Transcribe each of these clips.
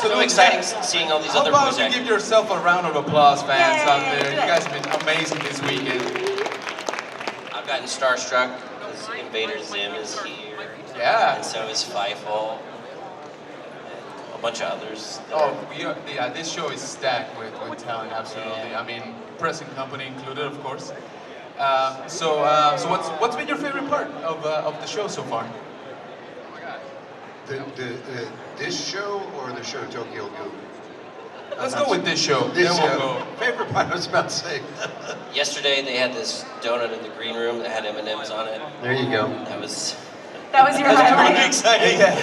So exciting seeing all these other How boys about you acting. give yourself a round of applause, fans Yay, out there. You good. guys have been amazing this weekend. I've gotten starstruck because Invader Zim is here. Yeah. And so is Fievel. A bunch of others. Oh, yeah, this show is stacked with talent, absolutely. Yeah. I mean, present company included, of course. So what's been your favorite part of the show so far? This show or the show Tokyo Ghoul? Let's go with this show. This then we'll show. go. Favorite part, I was about to say. Yesterday they had this donut in the green room that had M&Ms on it. There you go. That was your really highlight. exciting. Yeah,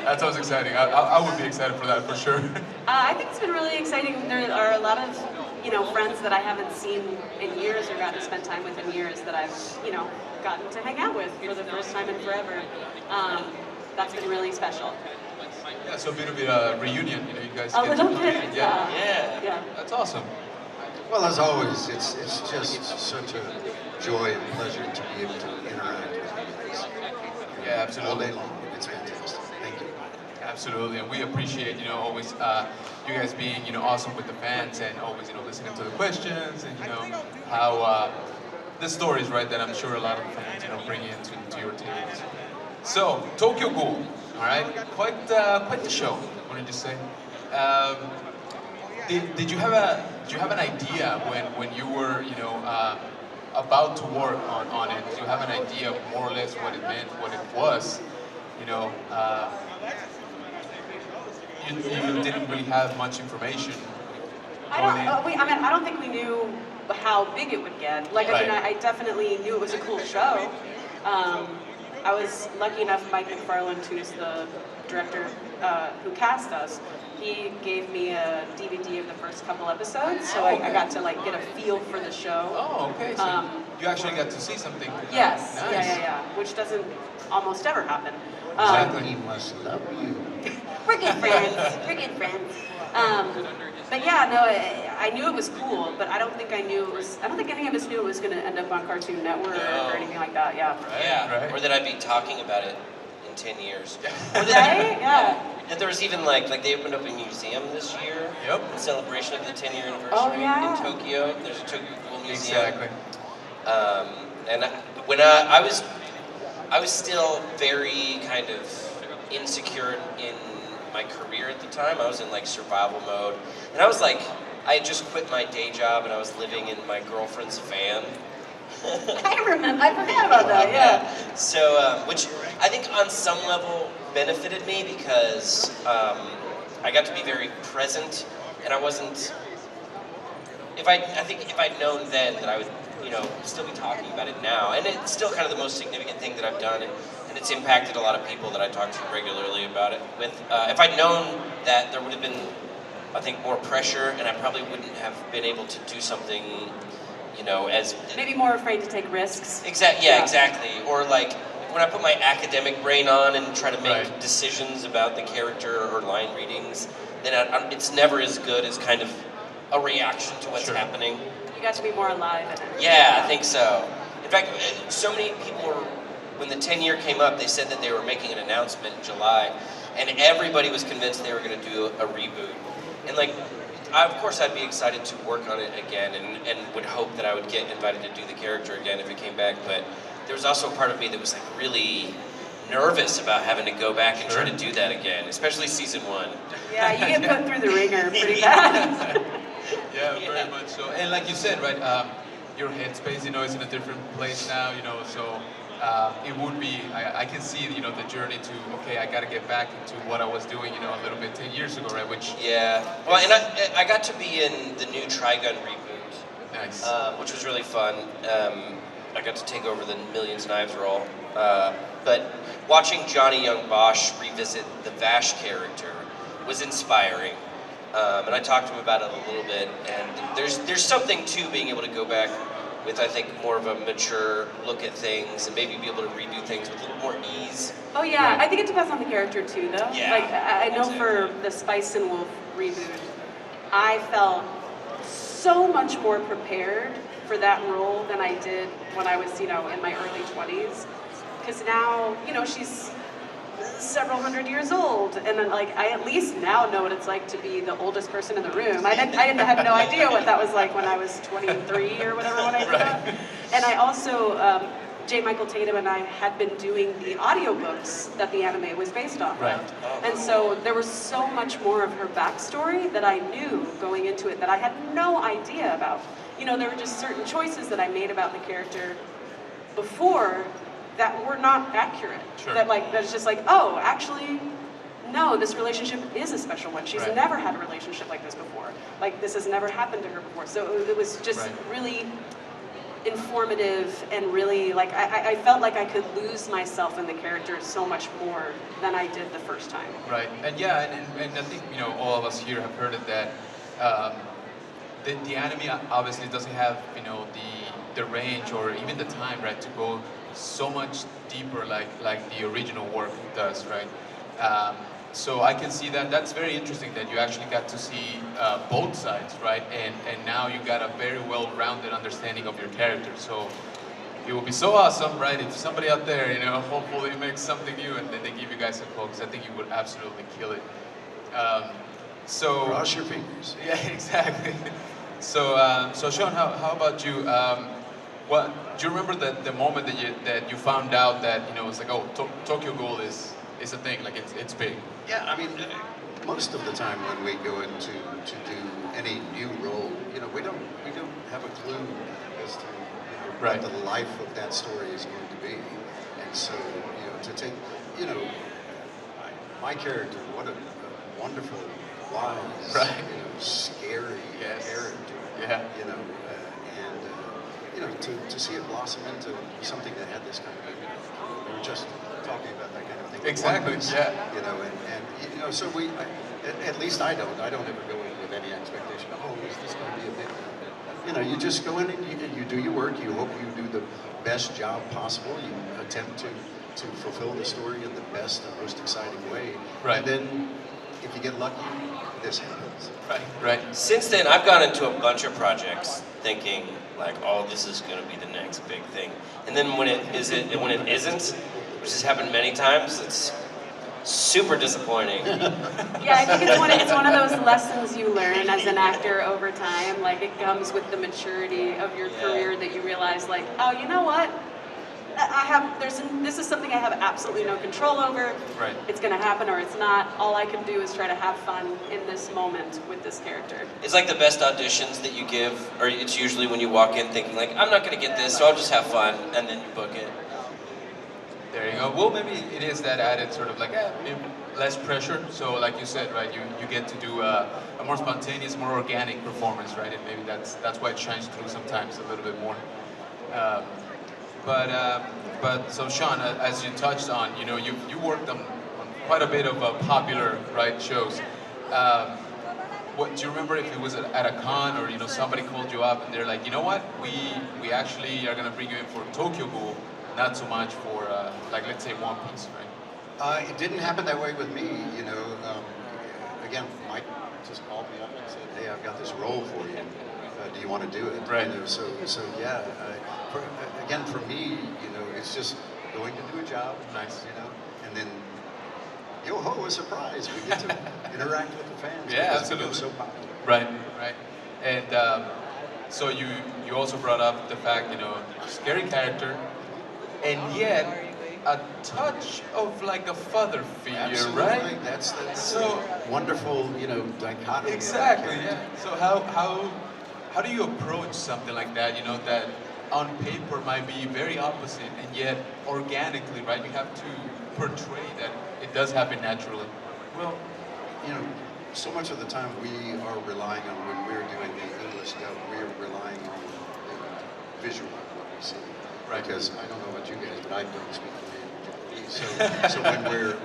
that's always exciting. I would be excited for that for sure. I think it's been really exciting. There are a lot of, friends that I haven't seen in years or gotten to spend time with in years that I've, gotten to hang out with for the first time in forever. That's been really special. Yeah, so a bit of a reunion, you guys A get little to come bit, in. Yeah. That's awesome. Well, as always, it's just such a joy and pleasure to be able to interact with you guys. Yeah, All absolutely. day long. It's fantastic. Thank you. Absolutely, and we appreciate, always you guys being, awesome with the fans and always, listening to the questions and, how the stories, right, that I'm sure a lot of fans, bring into your teams. So, Tokyo Ghoul, all right, quite the show, wouldn't you say? Did you have an idea when you were, about to work on it? Did you have an idea of more or less what it meant, what it was? You didn't really have much information. I don't think we knew how big it would get. I definitely knew it was a cool show. I was lucky enough, Mike McFarland, who's the director who cast us, he gave me a DVD of the first couple episodes, so I got to get a feel for the show. Oh, okay. So you actually got to see something. Yes, Nice. yeah, which doesn't almost ever happen. Exactly. He must love you. We're good friends. But yeah, no, I knew it was cool, but I don't think any of us knew it was going to end up on Cartoon Network or anything like that. Yeah. Yeah. Or that I'd be talking about it in 10 years. Or Right? that, Yeah. that there was even like they opened up a museum this year. Yep. In celebration of the 10-year anniversary Oh, yeah. in Tokyo. There's a Tokyo Ghoul museum. Exactly. When I was still very kind of insecure in my career at the time. I was in survival mode, and I had just quit my day job and I was living in my girlfriend's van. I forgot about that. Yeah. So, which I think on some level benefited me because I got to be very present, and I wasn't. I think if I'd known then that I would, still be talking about it now, and it's still kind of the most significant thing that I've done, and it's impacted a lot of people that I talk to regularly about it with. If I'd known that, there would have been, I think, more pressure, and I probably wouldn't have been able to do something, as Maybe more afraid to take risks. Exactly. Or when I put my academic brain on and try to make Right. decisions about the character or line readings, then it's never as good as kind of a reaction to what's Sure. happening. You got to be more alive. Yeah, I think so. In fact, so many people were, when the 10-year came up, they said that they were making an announcement in July, and everybody was convinced they were going to do a reboot. And of course I'd be excited to work on it again and would hope that I would get invited to do the character again if it came back, but there was also a part of me that was really nervous about having to go back and try to do that again, especially season 1. Yeah, you get put through the ringer pretty bad. Yeah, very much so. And like you said, right, your headspace, is in a different place now, so it would be, I can see, the journey to, okay, I got to get back into what I was doing, a little bit 10 years ago, right, which... Yeah, well, and I got to be in the new Trigun reboot. Nice. Which was really fun. I got to take over the Millions Knives role. But watching Johnny Young Bosch revisit the Vash character was inspiring. And I talked to him about it a little bit, and there's something to being able to go back with, I think, more of a mature look at things and maybe be able to redo things with a little more ease. Oh yeah, I think it depends on the character too, though. Yeah, I know for the Spice and Wolf reboot, I felt so much more prepared for that role than I did when I was, in my early 20s. Because now, she's several hundred years old, and then like I at least now know what it's like to be the oldest person in the room. I had no idea what that was like when I was 23 or whatever when I did that. And I also, J. Michael Tatum and I had been doing the audiobooks that the anime was based off of. And so there was so much more of her backstory that I knew going into it that I had no idea about. You know, there were just certain choices that I made about the character before that were not accurate. That like, that's just like, oh, actually, no, this relationship is a special one. She's never had a relationship like this before. Like, this has never happened to her before. So it was just really informative and really, like, I felt like I could lose myself in the character so much more than I did the first time. Right, and yeah, and I think, you know, all of us here have heard it that the anime obviously doesn't have, you know, the range or even the time, right, to go so much deeper like the original work does, right? So I can see that. That's very interesting that you actually got to see both sides, right? And now you got a very well-rounded understanding of your character. So it would be so awesome, right? If somebody out there, you know, hopefully makes something new and then they give you guys a call, because I think you would absolutely kill it. So cross your fingers. Yeah, exactly. So Sean, how about you? What do you remember the moment that you found out that, you know, it's like, oh, Tokyo Ghoul is a thing, like it's big? Yeah, I mean, most of the time when we go into to do any new role, you know, we don't have a clue as to what the life of that story is going to be, and so, you know, to take, you know, my character, what a wonderful, wise, you know, scary character, you know, and you know, to see it blossom into something that had this kind of, you know, we were just talking about that kind of thing. Exactly. You know, and you know, so at least I don't ever go in with any expectation. Oh, is this going to be a big? You know, you just go in and you do your work. You hope you do the best job possible. You attempt to fulfill the story in the best and most exciting way. Right. And then, if you get lucky, this happens. Right. Since then, I've gone into a bunch of projects thinking like, oh, this is going to be the next big thing, and then when it isn't, which has happened many times, it's super disappointing. Yeah, I think it's one of those lessons you learn as an actor over time. Like, it comes with the maturity of your career that you realize, like, oh, you know what? This is something I have absolutely no control over. Right. It's going to happen or it's not. All I can do is try to have fun in this moment with this character. It's like the best auditions that you give, or it's usually when you walk in thinking like, I'm not going to get this, so I'll just have fun, and then you book it. There you go. Well, maybe it is that added sort of like less pressure. So, like you said, right, you get to do a more spontaneous, more organic performance, right? And maybe that's why it shines through sometimes a little bit more. But so Sean, as you touched on, you know, you worked on quite a bit of popular shows. What do you remember if it was at a con or, you know, somebody called you up and they're like, you know what, we actually are gonna bring you in for Tokyo Ghoul, not so much for like, let's say, One Piece, right? It didn't happen that way with me, you know. Again, Mike just called me up and said, hey, I've got this role for you. Do you want to do it? Right. You know, so yeah. Again, for me, you know, it's just going to do a job. Nice. You know, and then, yo ho, a surprise! We get to interact with the fans. Yeah, because absolutely. it's so popular. Right. And so you also brought up the fact, you know, scary character, and yet a touch of like a father figure, Absolutely. right? That's so wonderful, you know, dichotomy. Exactly. Yeah. So how do you approach something like that? You know, that on paper might be very opposite, and yet organically, right? You have to portray that it does happen naturally. Well, you know, so much of the time we are relying on, when we're doing the English dub, we're relying on the visual of what we see. Right. Because I don't know about you guys, but I don't speak Japanese. So when we're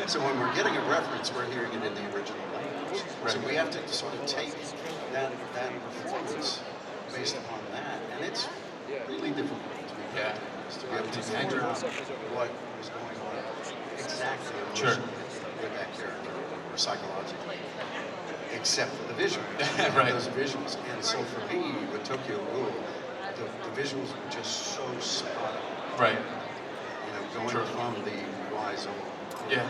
so when we're getting a reference, we're hearing it in the original language. Right. So we have to sort of take that performance based upon that, and it's really difficult to be able to figure out what was going on exactly with that character or psychologically, except for the visuals. Right. Those visuals. And so for me, with Tokyo Ghoul, the visuals were just so spot on. Right. You know, going from the maison Yeah.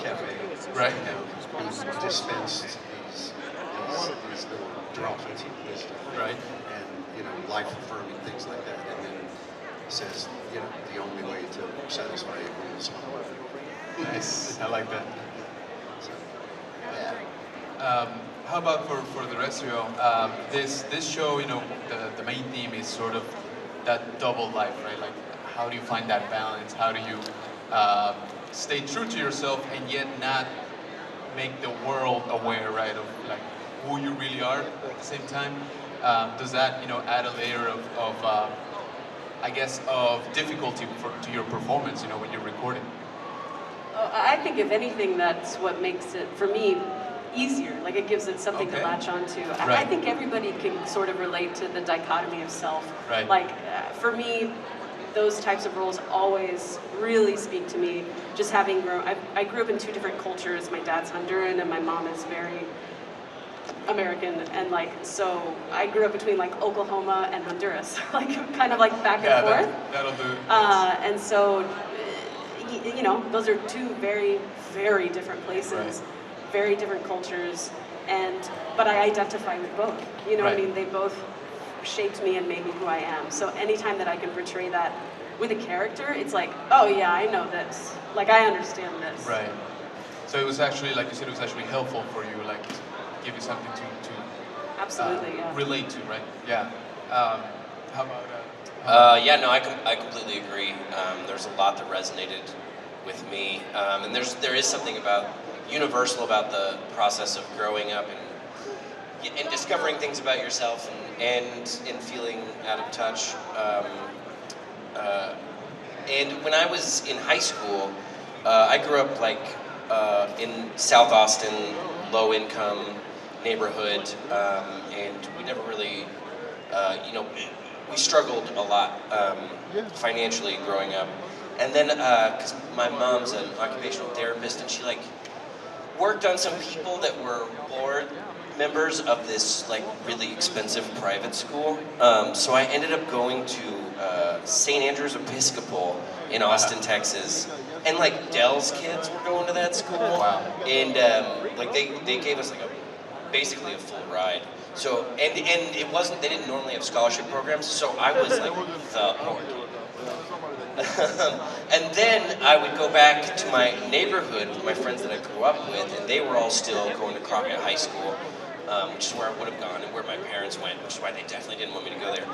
cafe, Right. who dispensed these little drops of wisdom, Right. and life affirming things like that, and then says, the only way to satisfy you is smile. Nice. I like that. So, How about for the rest of you? This show, the main theme is sort of that double life, right? Like, how do you find that balance? How do you stay true to yourself and yet not make the world aware, right, of like who you really are at the same time? Does that, add a layer of I guess, of difficulty to your performance, when you're recording? I think if anything, that's what makes it, for me, easier. Like it gives it something to latch onto. I think everybody can sort of relate to the dichotomy of self. Right. Like for me, those types of roles always really speak to me. Just having grown, I grew up in two different cultures. My dad's Honduran and my mom is very American, and like so I grew up between like Oklahoma and Honduras, like kind of like back and forth. That'll do. And so, those are two very, very different places, very different cultures, but I identify with both. You know what I mean? They both shaped me and made me who I am. So anytime that I can portray that with a character, it's like, oh yeah, I know this. Like I understand this. Right. So it was actually, like you said, it was actually helpful for you, like to give you something to absolutely relate to, right? Yeah. How about? I completely agree. There's a lot that resonated with me, and there is something universal about the process of growing up and discovering things about yourself and feeling out of touch. And when I was in high school, I grew up in South Austin, low income neighborhood, and we never really, we struggled a lot financially growing up. And then, because my mom's an occupational therapist, and she worked on some people that were board members of this really expensive private school. So I ended up going to St. Andrew's Episcopal in Austin, Texas. And Dell's kids were going to that school. Wow. And they gave us basically a full ride. So and it wasn't, they didn't normally have scholarship programs, so I was the poor kid. And then I would go back to my neighborhood with my friends that I grew up with, and they were all still going to Crockett High School, which is where I would have gone and where my parents went, which is why they definitely didn't want me to go there.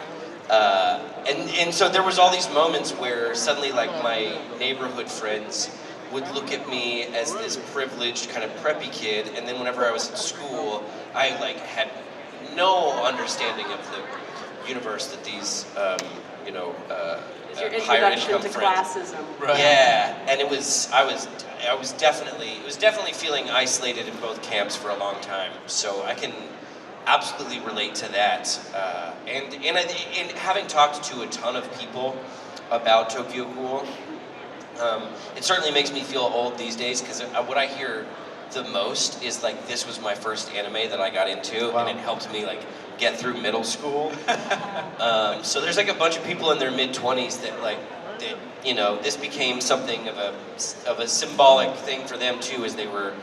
And so there was all these moments where suddenly my neighborhood friends would look at me as this privileged kind of preppy kid, and then whenever I was at school, I had no understanding of the universe that these your higher introduction income to friends. classism. Right. Yeah, and it was definitely feeling isolated in both camps for a long time. So I can absolutely relate to that. And having talked to a ton of people about Tokyo Ghoul, it certainly makes me feel old these days, because what I hear the most is this was my first anime that I got into, and it helped me get through middle school. So there's a bunch of people in their mid-20s that this became something of a symbolic thing for them too, as they were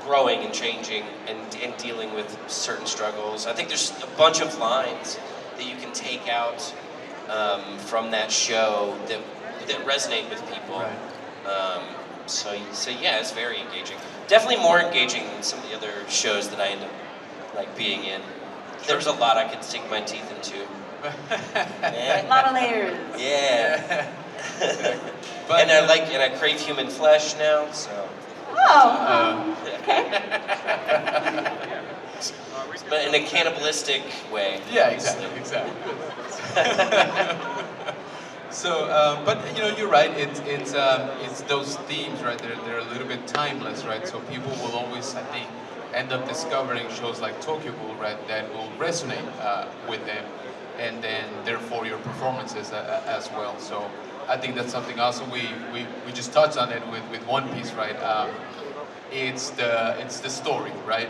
growing and changing and dealing with certain struggles. I think there's a bunch of lines that you can take out from that show that resonate with people. Right. So yeah, it's very engaging. Definitely more engaging than some of the other shows that I end up being in. There's a lot I could sink my teeth into. A lot of layers. Yeah. But, and I crave human flesh now, so. Oh. Okay. But in a cannibalistic way. Yeah, exactly. So, but you're right. It's those themes, right? They're a little bit timeless, right? So people will always, I think, end up discovering shows like Tokyo Ghoul, right, that will resonate with them, and then therefore your performances as well. So I think that's something also we just touched on it with One Piece, right? It's the story, right?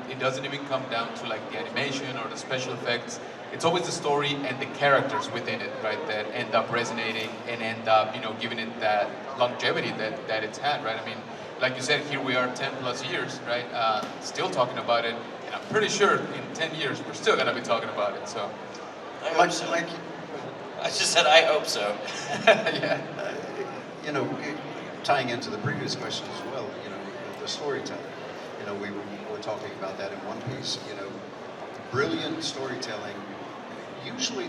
It doesn't even come down to the animation or the special effects. it's always the story and the characters within it, right, that end up resonating and end up, you know, giving it that longevity that it's had, right? I mean, like you said, here we are 10 plus years, right, still talking about it, and I'm pretty sure in 10 years we're still gonna be talking about it, so. I hope so. I just said I hope so. Yeah. You know, tying into the previous question as well, you know, the storytelling. You know, we were talking about that in One Piece. You know, brilliant storytelling. Usually,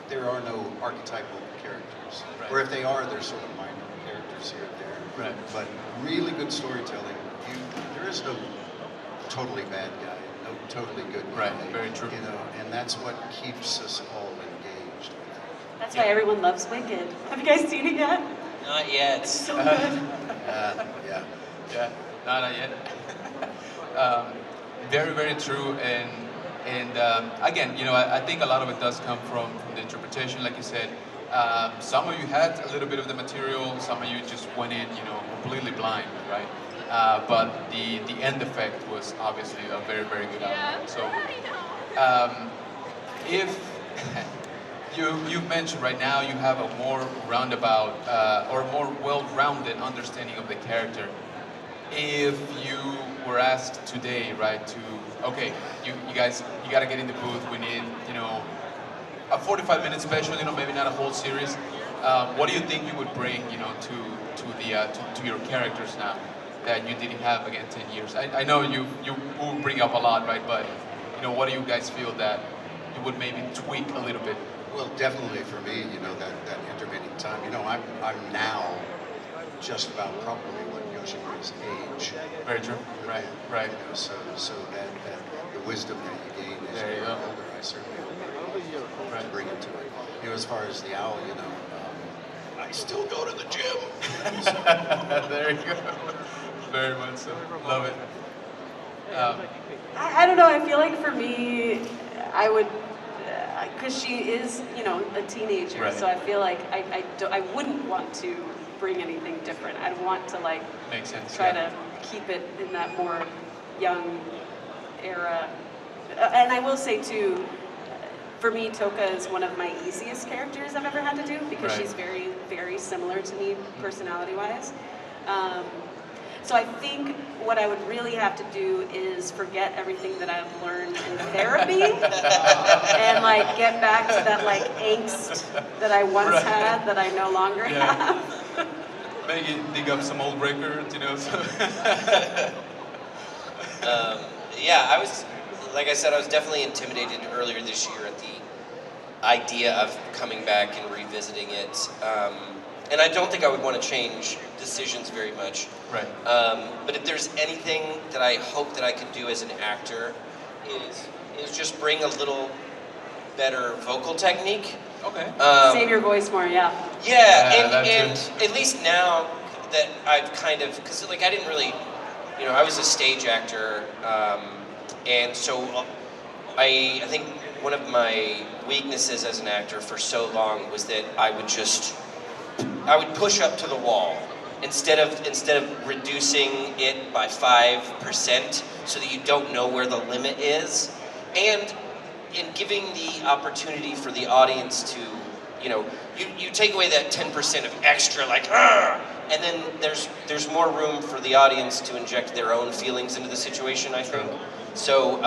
there are no archetypal characters, right. or if they are, they're sort of minor characters here and there. Right. But really good storytelling, there is no totally bad guy, no totally good guy. Right. Very true. You know, and that's what keeps us all engaged. That's why everyone loves Wicked. Have you guys seen it yet? Not yet. It's so good. Yeah. Yeah, no, not yet. Very, very true, and again, you know, I think a lot of it does come from the interpretation, like you said. Some of you had a little bit of the material, some of you just went in, you know, completely blind, right? But the end effect was obviously a very, very good outcome. So, if you've mentioned right now you have a more roundabout or more well-rounded understanding of the character. If you were asked today, right, to okay, you guys, you got to get in the booth. We need, you know, a 45-minute special. You know, maybe not a whole series. What do you think you would bring, you know, to your characters now that you didn't have again 10 years? I know you will bring up a lot, right? But you know, what do you guys feel that you would maybe tweak a little bit? Well, definitely for me, you know, that intervening time. You know, I'm now just about probably what Yoshimura's age. Very true. Right. Right. You know, so that the wisdom that you gain as There you you get go. older, I certainly hope to bring it to it. You know, as far as the owl, you know, I still go to the gym. There you go. Very much so. Love it. I don't know. I feel like for me, I would, because she is, you know, a teenager. Right. So I feel like I wouldn't want to bring anything different. I'd want to like Makes sense. try Yeah. to keep it in that more young era. And I will say too, for me, Touka is one of my easiest characters I've ever had to do because Right. she's very, very similar to me personality-wise. So I think what I would really have to do is forget everything that I've learned in therapy and like get back to that like angst that I once Right. had that I no longer Yeah. have. Maybe dig up some old records, you know. So. Yeah, I was, like I said, I was definitely intimidated earlier this year at the idea of coming back and revisiting it. And I don't think I would want to change decisions very much. Right. But if there's anything that I hope that I could do as an actor is just bring a little better vocal technique. Okay. Save your voice more, yeah. Yeah, and at least now that I've kind of, because like I didn't really, you know, I was a stage actor, and so I think one of my weaknesses as an actor for so long was that I would push up to the wall instead of reducing it by 5% so that you don't know where the limit is, and in giving the opportunity for the audience to, you know, you take away that 10% of extra, like, "Argh!" And then there's more room for the audience to inject their own feelings into the situation, I think. So,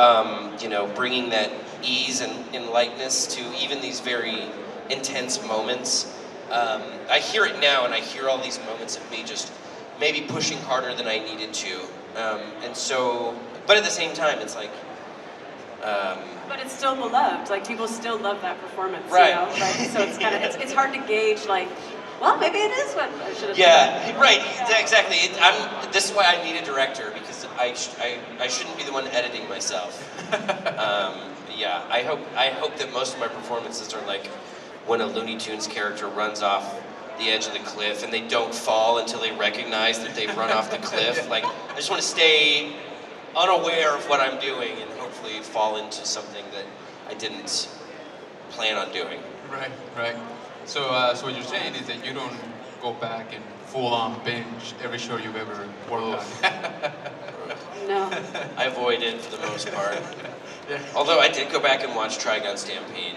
you know, bringing that ease and lightness to even these very intense moments. I hear it now, and I hear all these moments of me just maybe pushing harder than I needed to. And so, but at the same time, it's like, But it's still beloved. Like people still love that performance. Right. You know? Like, so it's kind of it's hard to gauge. Like, well, maybe it is what I should have. yeah, done. right, exactly. This is why I need a director, because I shouldn't be the one editing myself. Yeah, I hope that most of my performances are like when a Looney Tunes character runs off the edge of the cliff and they don't fall until they recognize that they've run off the cliff. Like, I just want to stay unaware of what I'm doing and hopefully fall into something that I didn't plan on doing. Right. Right. So, so what you're saying is that you don't go back and full-on binge every show you've ever worked on. No. I avoid it for the most part. Yeah. Although I did go back and watch Trigun Stampede.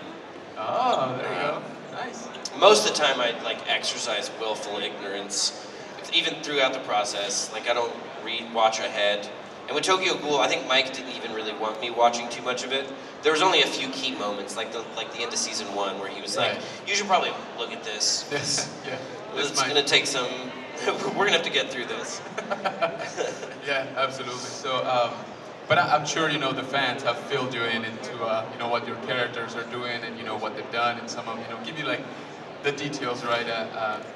Oh, there you go. Nice. Most of the time I like exercise willful ignorance, even throughout the process. Like I don't watch ahead. And with Tokyo Ghoul, I think Mike didn't even really want me watching too much of it. There was only a few key moments, like the end of season 1, where he was like, "You should probably look at this. Yes. Yeah. It's gonna take some. We're gonna have to get through this." Yeah, absolutely. So, but I'm sure the fans have filled you into what your characters are doing and what they've done, and some of give you like the details, right?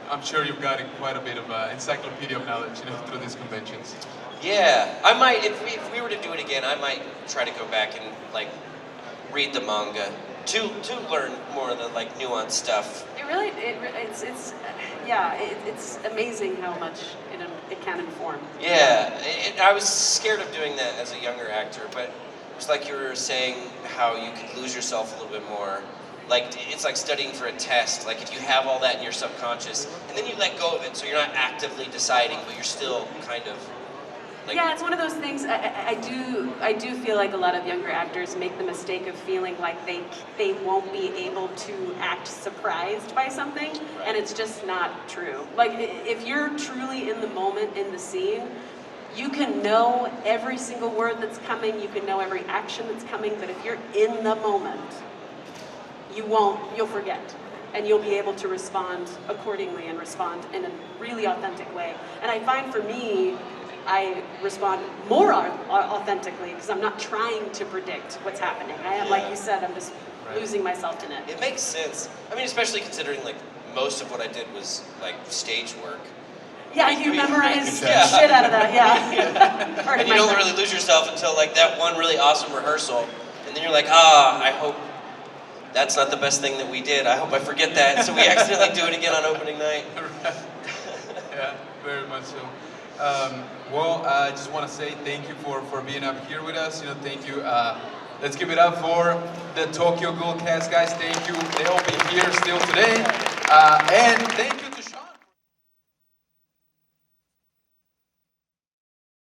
I'm sure you've got quite a bit of encyclopedia of knowledge, through these conventions. Yeah, I might. If we were to do it again, I might try to go back and like read the manga to learn more of the like nuanced stuff. It's amazing how much it can inform. Yeah, I was scared of doing that as a younger actor, but it's like you were saying how you could lose yourself a little bit more. Like it's like studying for a test. Like if you have all that in your subconscious, and then you let go of it, so you're not actively deciding, but you're still kind of. Like, yeah, it's one of those things. I do feel like a lot of younger actors make the mistake of feeling like they won't be able to act surprised by something, and it's just not true. Like if you're truly in the moment, in the scene, you can know every single word that's coming, you can know every action that's coming, but if you're in the moment, you'll forget. And you'll be able to respond accordingly and respond in a really authentic way. And I find for me, I respond more authentically because I'm not trying to predict what's happening. I am, like you said, I'm just losing myself in it. It makes sense. I mean, especially considering like most of what I did was like stage work. Yeah, you memorized shit out of that, yeah. And you don't really lose yourself until like that one really awesome rehearsal. And then you're like, I hope that's not the best thing that we did. I hope I forget that, so we accidentally do it again on opening night. Yeah, very much so. Well, I just want to say thank you for being up here with us. Thank you. Let's give it up for the Tokyo Ghoul cast, guys. Thank you. They'll be here still today. And thank you.